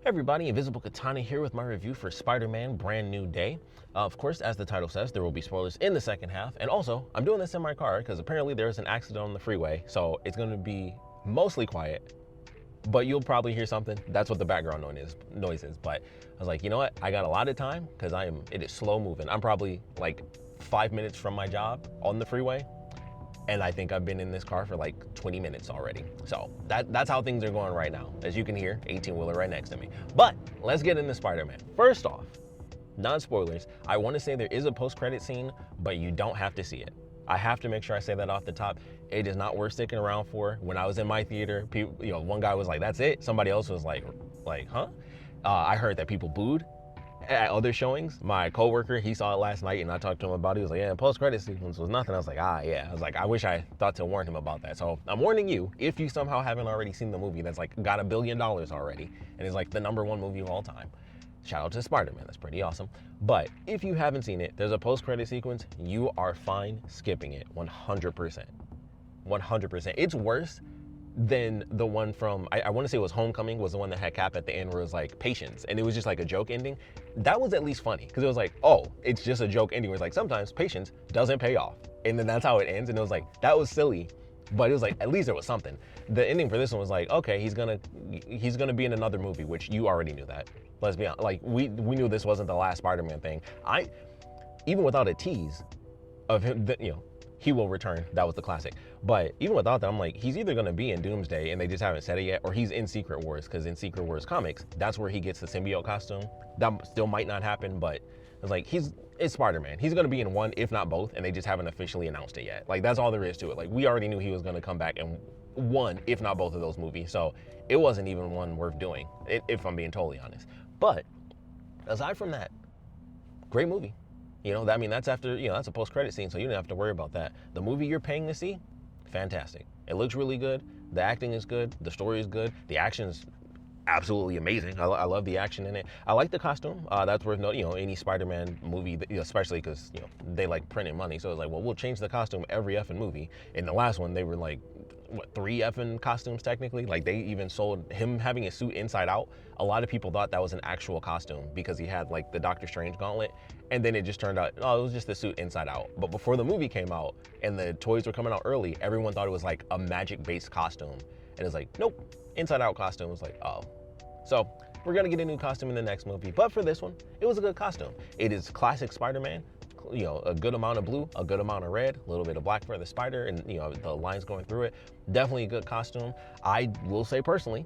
Hey everybody, Invisiblekatana here with my review for Spider-Man Brand New Day. Of course, as the title says, there will be spoilers in the second half. And also, I'm doing this in my car because apparently there's an accident on the freeway. So it's going to be mostly quiet, but you'll probably hear something. That's what the background noise is. But I was like, you know what? I got a lot of time because it is slow moving. I'm probably like 5 minutes from my job on the freeway. And I think I've been in this car for like 20 minutes already. So that's how things are going right now. As you can hear, 18-wheeler right next to me. But let's get into Spider-Man. First off, non-spoilers, I want to say there is a post-credit scene, but you don't have to see it. I have to make sure I say that off the top. It is not worth sticking around for. When I was in my theater, people, one guy was like, that's it. Somebody else was like, huh? I heard that people booed at other showings. My coworker, he saw it last night and I talked to him about it. He was like, yeah, post-credit sequence was nothing. I was like, yeah. I was like, I wish I thought to warn him about that. So I'm warning you, if you somehow haven't already seen the movie that's like got $1 billion already and is like the #1 movie of all time. Shout out to Spider-Man, that's pretty awesome. But if you haven't seen it, there's a post-credit sequence. You are fine skipping it 100%. 100%. It's worse than the one from, I want to say it was Homecoming, was the one that had Cap at the end where it was like patience and it was just like a joke ending. That was at least funny because it was like, oh, it's just a joke ending where it's like sometimes patience doesn't pay off and then that's how it ends. And it was like, that was silly, but it was like, at least there was something. The ending for this one was like, okay, he's gonna be in another movie, which you already knew that. Let's be honest, like we knew this wasn't the last Spider-Man thing. Even without a tease of him, he will return. That was the classic. But even without that, I'm like, he's either going to be in Doomsday and they just haven't said it yet, or he's in Secret Wars, because in Secret Wars comics, that's where he gets the symbiote costume. That still might not happen, but it's like, it's Spider-Man. He's going to be in one, if not both, and they just haven't officially announced it yet. Like, that's all there is to it. Like, we already knew he was going to come back in one, if not both of those movies. So it wasn't even one worth doing, if I'm being totally honest. But aside from that, great movie. That's after, that's a post-credit scene, so you don't have to worry about that. The movie you're paying to see, fantastic. It looks really good. The acting is good. The story is good. The action is absolutely amazing. I love the action in it. I like the costume. That's worth noting. Any Spider-Man movie, especially because, they like printing money. So it's like, well, we'll change the costume every effing movie. In the last one, they were like, 3 effing costumes technically? Like they even sold him having a suit inside out. A lot of people thought that was an actual costume because he had like the Doctor Strange gauntlet. And then it just turned out, oh, it was just the suit inside out. But before the movie came out and the toys were coming out early, everyone thought it was like a magic-based costume. And it's like, nope, inside out costume. It was like, oh. So we're gonna get a new costume in the next movie. But for this one, it was a good costume. It is classic Spider-Man. A good amount of blue, a good amount of red, a little bit of black for the spider, and the lines going through it. Definitely a good costume. I will say personally,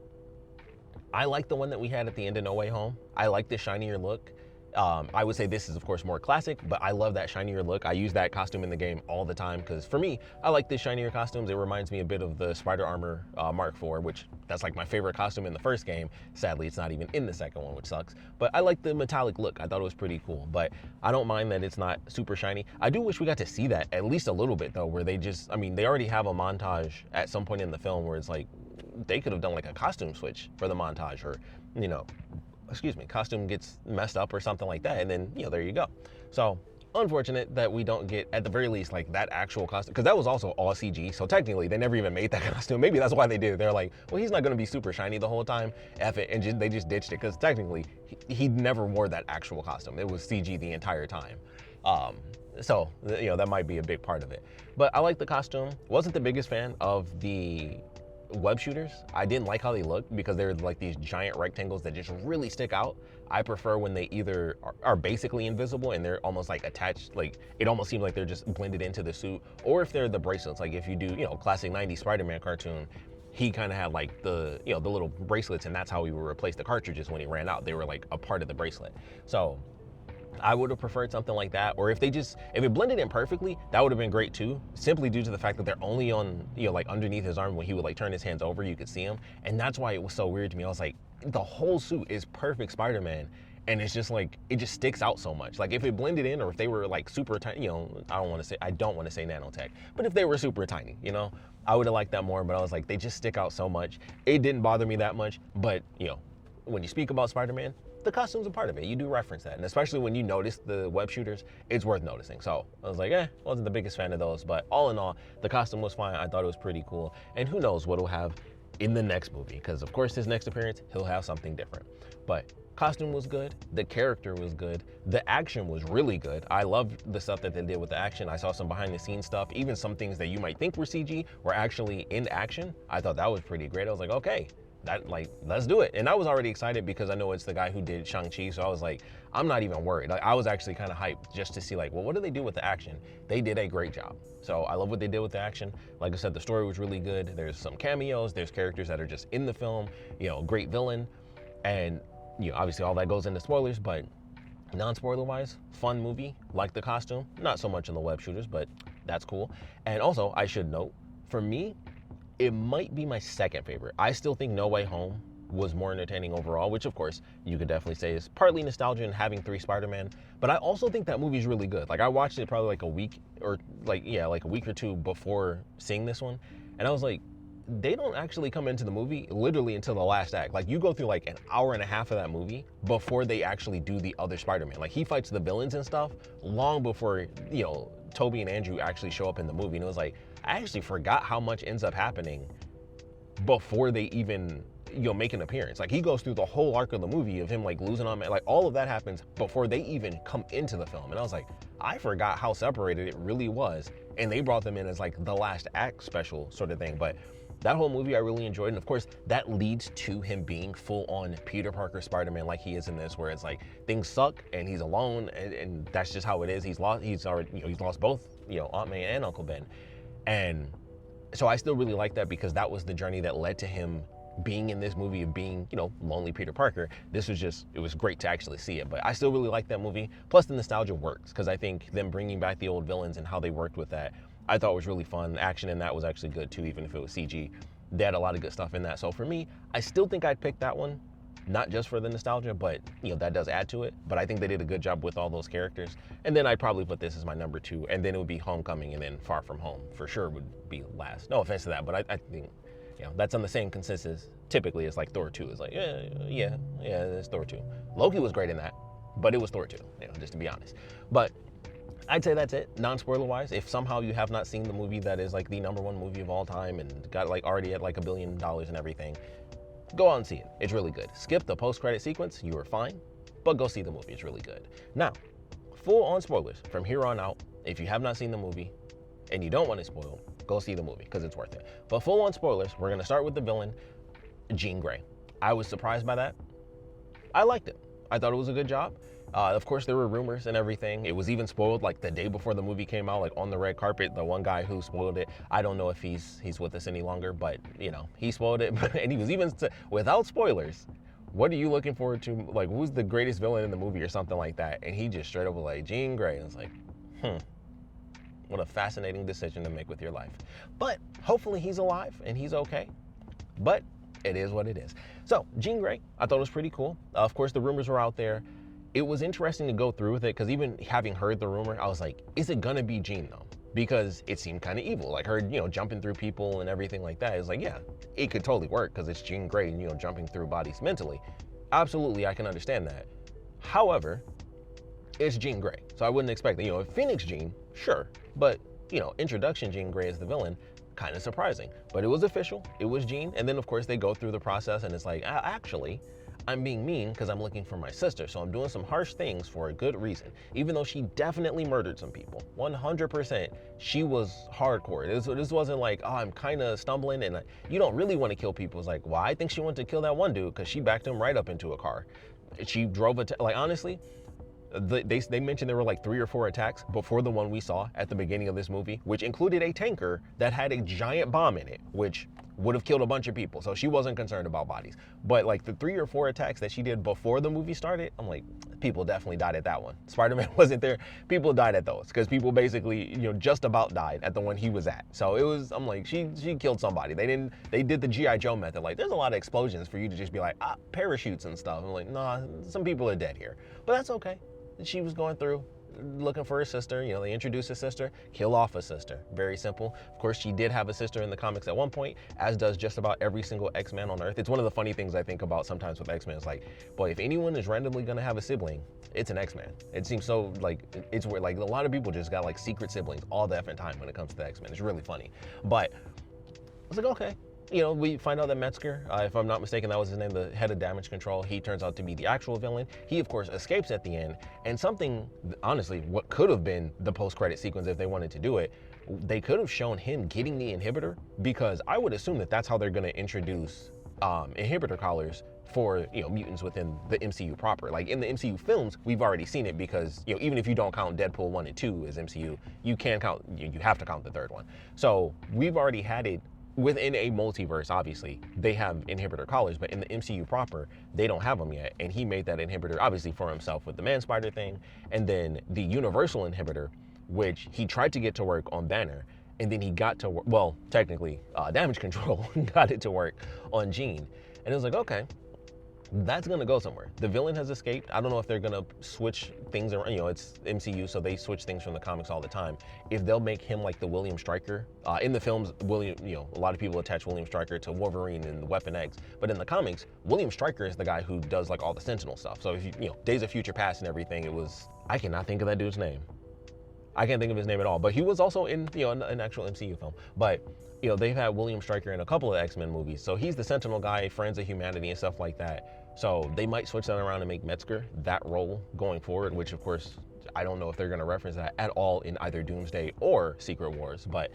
I like the one that we had at the end of No Way Home. I like the shinier look. I would say this is of course more classic, but I love that shinier look. I use that costume in the game all the time because for me, I like the shinier costumes. It reminds me a bit of the Spider Armor Mark IV, which that's like my favorite costume in the first game. Sadly, it's not even in the second one, which sucks. But I like the metallic look. I thought it was pretty cool, but I don't mind that it's not super shiny. I do wish we got to see that at least a little bit though, where they they already have a montage at some point in the film where it's like, they could have done like a costume switch for the montage or, costume gets messed up or something like that, and then there you go. So unfortunate that we don't get at the very least like that actual costume, because that was also all CG, so technically they never even made that costume. Maybe that's why they did it. They're like, well, he's not going to be super shiny the whole time, F it, and they just ditched it because technically he never wore that actual costume. It was CG the entire time. So that might be a big part of it, but I like the costume. Wasn't the biggest fan of the web shooters. I didn't like how they looked because they're like these giant rectangles that just really stick out. I prefer when they either are basically invisible and they're almost like attached, like it almost seems like they're just blended into the suit, or if they're the bracelets, like if you do, classic 90s Spider-Man cartoon, he kind of had like the little bracelets, and that's how he would replace the cartridges when he ran out. They were like a part of the bracelet. So I would have preferred something like that, or if it blended in perfectly, that would have been great too, simply due to the fact that they're only on, like underneath his arm. When he would like turn his hands over, you could see him, and that's why it was so weird to me. I was like, the whole suit is perfect Spider-Man, and it's just like, it just sticks out so much. Like if it blended in, or if they were like super tiny, I don't want to say nanotech, but if they were super tiny, I would have liked that more, but I was like, they just stick out so much. It didn't bother me that much, but when you speak about Spider-Man, the costume's a part of it. You do reference that, and especially when you notice the web shooters, it's worth noticing. So I was like, wasn't the biggest fan of those, but all in all, the costume was fine. I thought it was pretty cool, and who knows what it'll have in the next movie, because of course his next appearance, he'll have something different. But costume was good, the character was good, the action was really good. I loved the stuff that they did with the action. I saw some behind the scenes stuff, even some things that you might think were CG were actually in action. I thought that was pretty great. I was like, okay, let's do it. And I was already excited because I know it's the guy who did Shang-Chi, so I was like, I'm not even worried. Like, I was actually kind of hyped just to see like, well, what do they do with the action? They did a great job. So I love what they did with the action. Like I said, the story was really good. There's some cameos, there's characters that are just in the film, great villain. And obviously all that goes into spoilers, but non-spoiler wise, fun movie. Like the costume, not so much in the web shooters, but that's cool. And also I should note, for me, it might be my second favorite. I still think No Way Home was more entertaining overall, which of course you could definitely say is partly nostalgia and having 3 Spider-Man, but I also think that movie's really good. Like, I watched it probably like a week or like a week or two before seeing this one, and I was like, they don't actually come into the movie literally until the last act. Like, you go through like an hour and a half of that movie before they actually do the other Spider-Man. Like, he fights the villains and stuff long before, Toby and Andrew actually show up in the movie. And it was like, I actually forgot how much ends up happening before they even, make an appearance. Like, he goes through the whole arc of the movie of him like losing on, like all of that happens before they even come into the film. And I was like, I forgot how separated it really was. And they brought them in as like the last act special sort of thing. But that whole movie I really enjoyed. And of course, that leads to him being full on Peter Parker Spider-Man like he is in this, where it's like things suck and he's alone, and that's just how it is. He's lost both, Aunt May and Uncle Ben. And so I still really like that, because that was the journey that led to him being in this movie of being, lonely Peter Parker. This was just, it was great to actually see it. But I still really like that movie. Plus the nostalgia works, because I think them bringing back the old villains and how they worked with that, I thought was really fun. The action in that was actually good too, even if it was CG. They had a lot of good stuff in that. So for me, I still think I'd pick that one, not just for the nostalgia, but that does add to it. But I think they did a good job with all those characters. And then I'd probably put this as my number 2, and then it would be Homecoming, and then Far From Home for sure would be last. No offense to that, but I think that's on the same consensus typically as like Thor 2. It's like, yeah, it's Thor 2. Loki was great in that, but it was Thor 2, just to be honest. But I'd say that's it, non-spoiler wise. If somehow you have not seen the movie that is like the #1 movie of all time and got like already at like $1 billion and everything, go out and see it. It's really good. Skip the post-credit sequence, you are fine, but go see the movie. It's really good. Now, full on spoilers from here on out. If you have not seen the movie and you don't want it spoiled, go see the movie, because it's worth it. But full on spoilers, we're gonna start with the villain, Jean Grey. I was surprised by that. I liked it. I thought it was a good job. Of course, there were rumors and everything. It was even spoiled like the day before the movie came out, like on the red carpet. The one guy who spoiled it, I don't know if he's with us any longer, but he spoiled it. And he was even without spoilers, what are you looking forward to? Like, who's the greatest villain in the movie or something like that? And he just straight up was like, Jean Grey. And it's like, what a fascinating decision to make with your life. But hopefully he's alive and he's okay. But it is what it is. So Jean Grey, I thought it was pretty cool. Of course, the rumors were out there. It was interesting to go through with it, because even having heard the rumor, I was like, is it gonna be Jean though? Because it seemed kind of evil. Like her, jumping through people and everything like that. It's like, yeah, it could totally work because it's Jean Grey, jumping through bodies mentally. Absolutely, I can understand that. However, it's Jean Grey, so I wouldn't expect that. If Phoenix Jean, sure, but introduction Jean Grey as the villain, kind of surprising. But it was official. It was Jean, and then of course they go through the process, and it's like, actually, I'm being mean because I'm looking for my sister, so I'm doing some harsh things for a good reason. Even though she definitely murdered some people, 100%, she was hardcore. This wasn't like, oh, I'm kind of stumbling, and you don't really want to kill people. It's like, well, I think she wanted to kill that one dude because she backed him right up into a car. She drove it, like, honestly, they mentioned there were like 3 or 4 attacks before the one we saw at the beginning of this movie, which included a tanker that had a giant bomb in it, which would have killed a bunch of people. So she wasn't concerned about bodies. But like the 3 or 4 attacks that she did before the movie started, I'm like, people definitely died at that one. Spider-Man wasn't there. People died at those, because people basically, just about died at the one he was at. So it was, I'm like, she killed somebody. They did the G.I. Joe method. Like, there's a lot of explosions for you to just be like, parachutes and stuff. I'm like, nah, some people are dead here. But that's okay. She was going through looking for her sister. They introduced a sister, kill off a sister. Very simple. Of course, she did have a sister in the comics at one point, as does just about every single X-Man on Earth. It's one of the funny things I think about sometimes with X-Men. It's like, boy, if anyone is randomly gonna have a sibling, it's an X-Man. It seems so like, it's weird. Like, a lot of people just got like secret siblings all the effing time when it comes to the X-Men. It's really funny. But I was like, okay, you know, we find out that Metzger, if I'm not mistaken, that was his name, the head of damage control, he turns out to be the actual villain. He, of course, escapes at the end. And something, honestly, what could have been the post-credit sequence if they wanted to do it, they could have shown him getting the inhibitor, because I would assume that that's how they're going to introduce inhibitor collars for, you know, mutants within the MCU proper. Like in the MCU films, we've already seen it because, you know, even if you don't count Deadpool 1 and 2 as MCU, you can count, you have to count the third one. So we've already had it within a multiverse. Obviously they have inhibitor collars, but in the MCU proper, they don't have them yet. And he made that inhibitor obviously for himself with the Man Spider thing, and then the universal inhibitor, which he tried to get to work on Banner, and then he got to work, well, technically damage control got it to work on Jean. And it was like, okay, that's gonna go somewhere. The villain has escaped. I don't know if they're gonna switch things around. You know, it's MCU, so they switch things from the comics all the time. If they'll make him like the William Stryker. In the films, William, you know, a lot of people attach William Stryker to Wolverine and Weapon X, but in the comics, William Stryker is the guy who does like all the Sentinel stuff. So if you know, Days of Future Past and everything, it was, I cannot think of that dude's name. I can't think of his name at all, but he was also in, you know, an actual MCU film. But, you know, they've had William Stryker in a couple of X-Men movies. So he's the Sentinel guy, Friends of Humanity and stuff like that. So they might switch that around and make Metzger that role going forward, which of course, I don't know if they're gonna reference that at all in either Doomsday or Secret Wars. But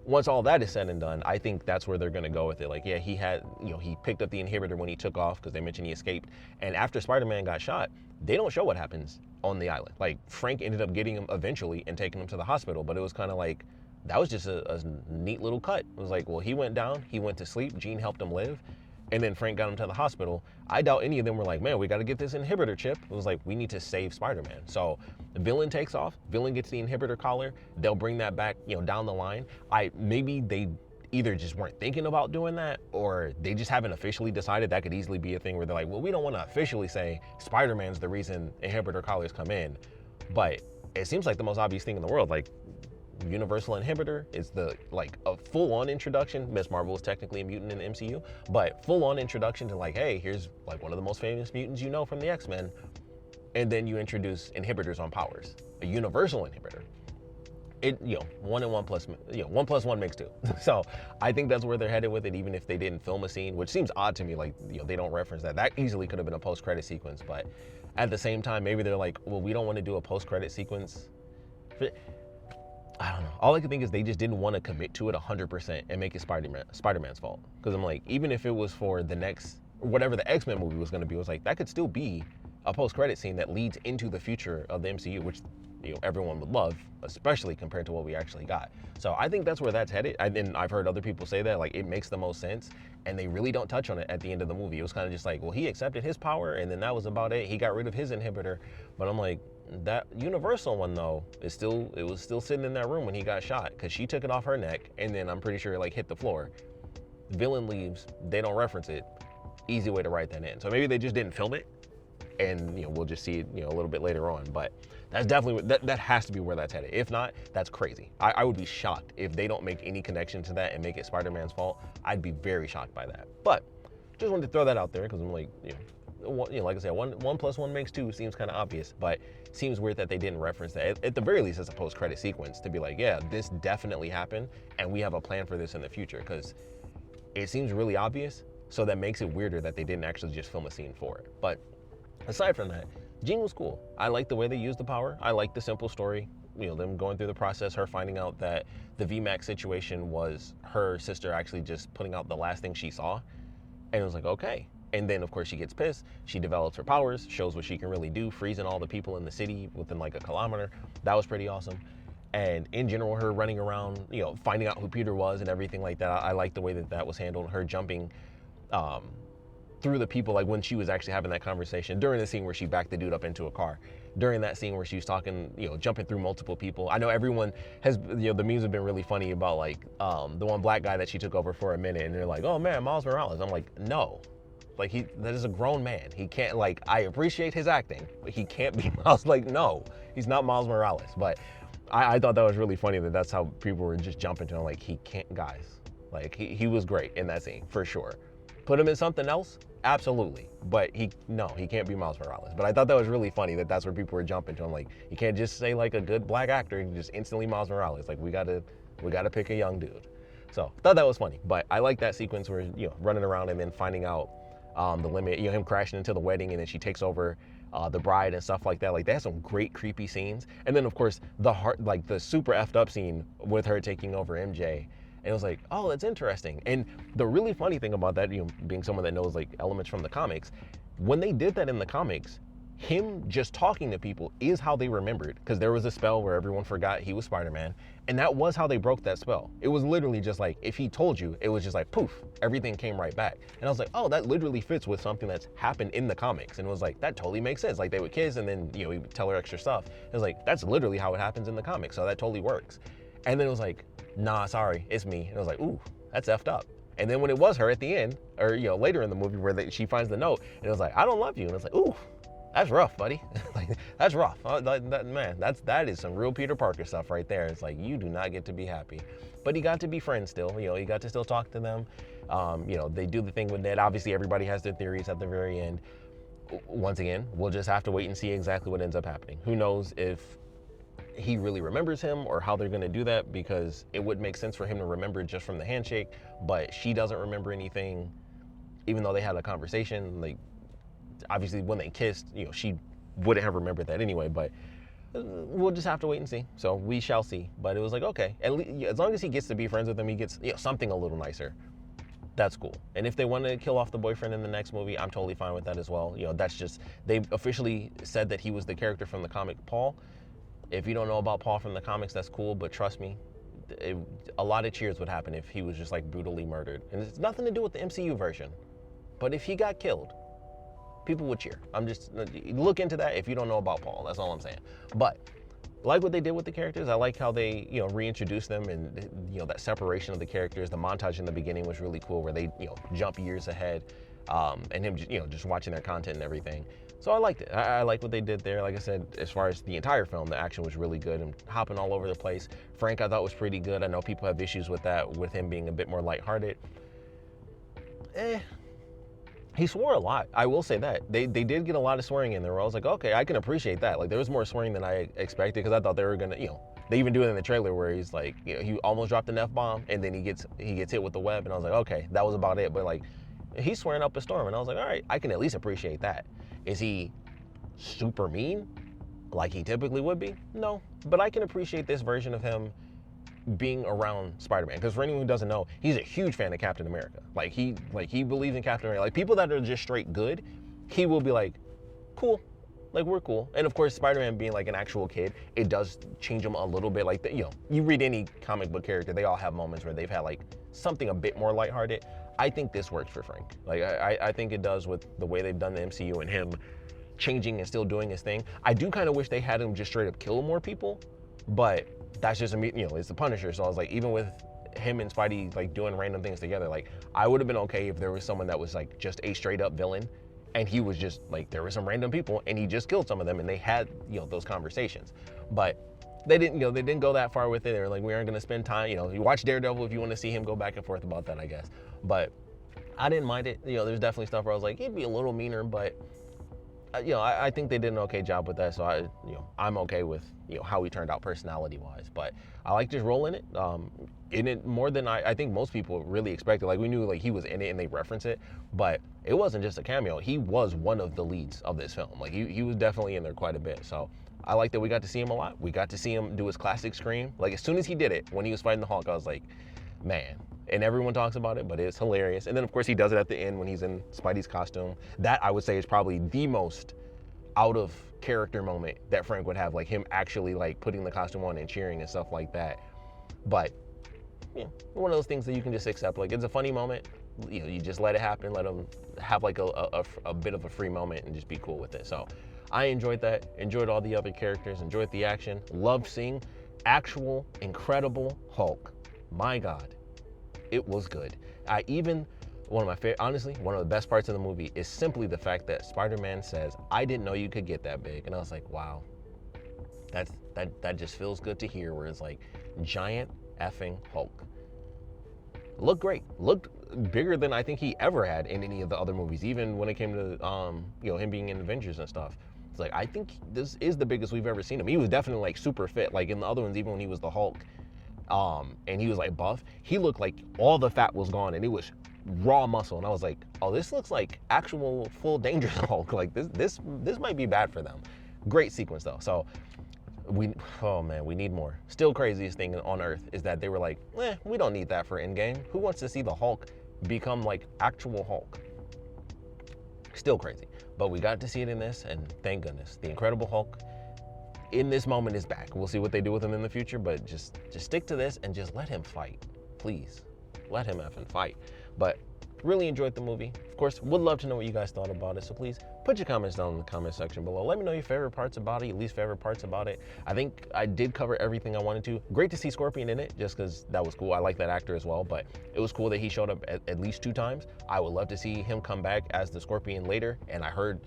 once all that is said and done, I think that's where they're gonna go with it. Like, yeah, he had, you know, he picked up the inhibitor when he took off, because they mentioned he escaped. And after Spider-Man got shot, they don't show what happens on the island. Like, Frank ended up getting him eventually and taking him to the hospital, but it was kind of like, that was just a neat little cut. It was like, well, he went down, he went to sleep, Jean helped him live, and then Frank got him to the hospital. I doubt any of them were like, man, we got to get this inhibitor chip. It was like, we need to save Spider-Man. So the villain takes off, villain gets the inhibitor collar, they'll bring that back, you know, down the line. Maybe they either just weren't thinking about doing that, or they just haven't officially decided. That could easily be a thing where they're like, well, we don't want to officially say Spider-Man's the reason inhibitor collars come in, but it seems like the most obvious thing in the world. Like, universal inhibitor is the, like, a full-on introduction. Miss Marvel is technically a mutant in the MCU, but full-on introduction to like, hey, here's like one of the most famous mutants you know from the X-Men, and then you introduce inhibitors on powers, a universal inhibitor. It, you know, 1 and 1 plus, you know, 1 plus 1 makes 2. So I think that's where they're headed with it, even if they didn't film a scene, which seems odd to me. Like, you know, they don't reference that. That easily could have been a post-credit sequence, but at the same time, maybe they're like, well, we don't want to do a post-credit sequence. I don't know. All I can think is they just didn't want to commit to it 100% and make it Spider-Man's fault. Because I'm like, even if it was for the next, whatever the X-Men movie was going to be, it was like, that could still be a post-credit scene that leads into the future of the MCU, which, you know, everyone would love, especially compared to what we actually got. So I think that's where that's headed. And I've heard other people say that, like, it makes the most sense, and they really don't touch on it at the end of the movie. It was kind of just like, well, he accepted his power, and then that was about it. He got rid of his inhibitor. But I'm like, that universal one though, it was still sitting in that room when he got shot, because she took it off her neck, and then I'm pretty sure it like hit the floor. The villain leaves, they don't reference it. Easy way to write that in. So maybe they just didn't film it, and, you know, we'll just see it, you know, a little bit later on. But that's definitely, that has to be where that's headed. If not, that's crazy. I would be shocked if they don't make any connection to that and make it Spider-Man's fault. I'd be very shocked by that. But just wanted to throw that out there, because I'm like, you know, like I said, 1 plus 1 makes 2 seems kind of obvious, but it seems weird that they didn't reference that. At the very least, as a post-credit sequence, to be like, yeah, this definitely happened, and we have a plan for this in the future, because it seems really obvious. So that makes it weirder that they didn't actually just film a scene for it. But aside from that, Jean was cool. I like the way they used the power. I like the simple story. You know, them going through the process, her finding out that the VMAX situation was her sister actually just putting out the last thing she saw. And it was like, okay. And then, of course, she gets pissed. She develops her powers, shows what she can really do, freezing all the people in the city within like a kilometer. That was pretty awesome. And in general, her running around, you know, finding out who Peter was and everything like that. I like the way that that was handled. Her jumping through the people, like when she was actually having that conversation during the scene where she backed the dude up into a car. During that scene where she was talking, you know, jumping through multiple people. I know everyone has, you know, the memes have been really funny about like the one black guy that she took over for a minute, and they're like, oh man, Miles Morales. I'm like, no. Like, that is a grown man. He can't, like, I appreciate his acting, but he can't be Miles. Like, no, he's not Miles Morales. But I thought that was really funny that that's how people were just jumping to him. Like, he can't, guys. Like, he was great in that scene, for sure. Put him in something else? Absolutely. But he can't be Miles Morales. But I thought that was really funny that that's where people were jumping to him. Like, you can't just say, like, a good black actor and just instantly Miles Morales. Like, we gotta pick a young dude. So thought that was funny. But I like that sequence where, running around and then finding out the limit, him crashing into the wedding, and then she takes over the bride and stuff like that. Like, they had some great creepy scenes. And then of course the super effed up scene with her taking over MJ. And it was like, oh, that's interesting. And the really funny thing about that, being someone that knows like elements from the comics, when they did that in the comics, him just talking to people is how they remembered, because there was a spell where everyone forgot he was Spider-Man, and that was how they broke that spell. It was literally just like, if he told you, it was just like poof, everything came right back. And I was like, oh, that literally fits with something that's happened in the comics. And it was like, that totally makes sense. Like, they would kiss and then he would tell her extra stuff. It was like, that's literally how it happens in the comics, so that totally works. And then it was like, nah, sorry, it's me. And I was like, ooh, that's effed up. And then when it was her at the end, or later in the movie where she finds the note, and it was like, I don't love you. And I was like, ooh, that's rough, buddy. Like, that's rough. Man, that is some real Peter Parker stuff right there. It's like, you do not get to be happy. But he got to be friends still. He got to still talk to them. They do the thing with Ned. Obviously, everybody has their theories at the very end. Once again, we'll just have to wait and see exactly what ends up happening. Who knows if he really remembers him or how they're going to do that, because it would make sense for him to remember just from the handshake, but she doesn't remember anything, even though they had a conversation. Like, obviously when they kissed, she wouldn't have remembered that anyway, but we'll just have to wait and see. So we shall see. But it was like, okay, at least, as long as he gets to be friends with them, he gets something a little nicer. That's cool. And if they want to kill off the boyfriend in the next movie, I'm totally fine with that as well. That's just, they've officially said that he was the character from the comic Paul. If you don't know about Paul from the comics, that's cool, but trust me, a lot of cheers would happen if he was just like brutally murdered. And it's nothing to do with the MCU version, but if he got killed, people would cheer. I'm just, look into that if you don't know about Paul. That's all I'm saying. But I like what they did with the characters. I like how they, reintroduced them, and that separation of the characters. The montage in the beginning was really cool, where they, jump years ahead, and him, just watching their content and everything. So I liked it. I like what they did there. Like I said, as far as the entire film, the action was really good and hopping all over the place. Frank, I thought, was pretty good. I know people have issues with that, with him being a bit more lighthearted. He swore a lot. I will say that. They did get a lot of swearing in there, where I was like, okay, I can appreciate that. Like, there was more swearing than I expected, because I thought they were gonna, they even do it in the trailer where he's like, he almost dropped an F-bomb, and then he gets hit with the web, and I was like, okay, that was about it. But like, he's swearing up a storm, and I was like, all right, I can at least appreciate that. Is he super mean like he typically would be? No, but I can appreciate this version of him being around Spider-Man, because for anyone who doesn't know, he's a huge fan of Captain America. Like he believes in Captain America. Like, people that are just straight good, he will be like, cool, like, we're cool. And of course, Spider-Man being like an actual kid, it does change him a little bit. Like, you read any comic book character, they all have moments where they've had like something a bit more lighthearted. I think this works for Frank. Like, I think it does with the way they've done the MCU and him changing and still doing his thing. I do kind of wish they had him just straight up kill more people, but that's just it's the Punisher. So I was like, even with him and Spidey like doing random things together, like, I would have been okay if there was someone that was like just a straight up villain, and he was just like, there were some random people and he just killed some of them, and they had those conversations. But they didn't they didn't go that far with it. They were like, we aren't going to spend time. You watch Daredevil if you want to see him go back and forth about that, I guess. But I didn't mind it. There's definitely stuff where I was like, he'd be a little meaner, but I think they did an okay job with that. So I'm okay with how he turned out personality-wise. But I like just rolling it. In it more than I think most people really expected. Like, we knew like he was in it and they reference it, but it wasn't just a cameo. He was one of the leads of this film. Like, he was definitely in there quite a bit. So I like that we got to see him a lot. We got to see him do his classic scream. Like, as soon as he did it, when he was fighting the Hulk, I was like, man. And everyone talks about it, but it's hilarious. And then of course he does it at the end when he's in Spidey's costume. That, I would say, is probably the most out of character moment that Frank would have, like him actually like putting the costume on and cheering and stuff like that. But one of those things that you can just accept. Like, it's a funny moment. You just let it happen. Let him have like a bit of a free moment and just be cool with it. So I enjoyed that. Enjoyed all the other characters. Enjoyed the action. Loved seeing actual Incredible Hulk. My God. It was good. Honestly, one of the best parts of the movie is simply the fact that Spider-Man says, I didn't know you could get that big. And I was like, wow, that just feels good to hear, where it's like, giant effing Hulk. Looked great. Looked bigger than I think he ever had in any of the other movies, even when it came to him being in Avengers and stuff. It's like, I think this is the biggest we've ever seen him. He was definitely like super fit. Like, in the other ones, even when he was the Hulk, and he was like buff. He looked like all the fat was gone and it was raw muscle. And I was like, oh, this looks like actual full Dangerous Hulk. Like this might be bad for them. Great sequence though. So oh man, we need more. Still craziest thing on Earth is that they were like, we don't need that for Endgame. Who wants to see the Hulk become like actual Hulk? Still crazy. But we got to see it in this, and thank goodness. The Incredible Hulk in this moment is back. We'll see what they do with him in the future, but just stick to this and just let him fight. Please. Let him effing fight. But really enjoyed the movie. Of course, would love to know what you guys thought about it. So please put your comments down in the comment section below. Let me know your favorite parts about it, your least favorite parts about it. I think I did cover everything I wanted to. Great to see Scorpion in it, just because that was cool. I like that actor as well, but it was cool that he showed up at least 2 times. I would love to see him come back as the Scorpion later. And I heard,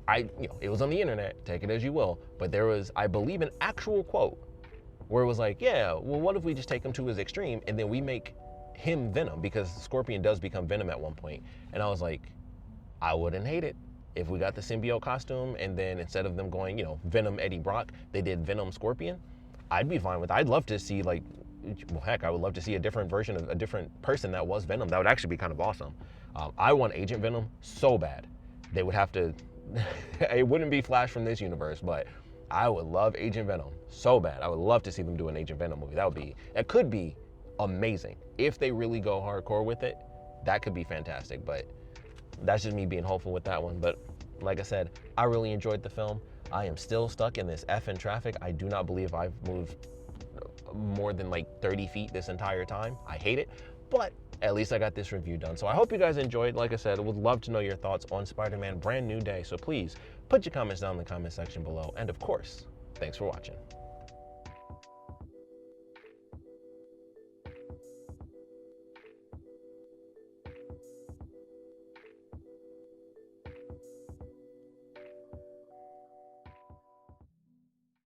it was on the internet, take it as you will, but there was, I believe, an actual quote where it was like, yeah, well, what if we just take him to his extreme and then we make him Venom, because Scorpion does become Venom at one point. And I was like, I wouldn't hate it if we got the symbiote costume and then instead of them going, Venom Eddie Brock, they did Venom Scorpion. I'd be fine with it. I'd love to see I would love to see a different version of a different person that was Venom. That would actually be kind of awesome. I want Agent Venom so bad. They would have to, it wouldn't be Flash from this universe, but I would love Agent Venom so bad. I would love to see them do an Agent Venom movie. It could be amazing. If they really go hardcore with it, that could be fantastic, but that's just me being hopeful with that one. But like I said, I really enjoyed the film. I am still stuck in this effing traffic. I do not believe I've moved more than like 30 feet this entire time. I hate it, but at least I got this review done. So I hope you guys enjoyed. Like I said, I would love to know your thoughts on Spider-Man Brand New Day. So please put your comments down in the comment section below. And of course, thanks for watching.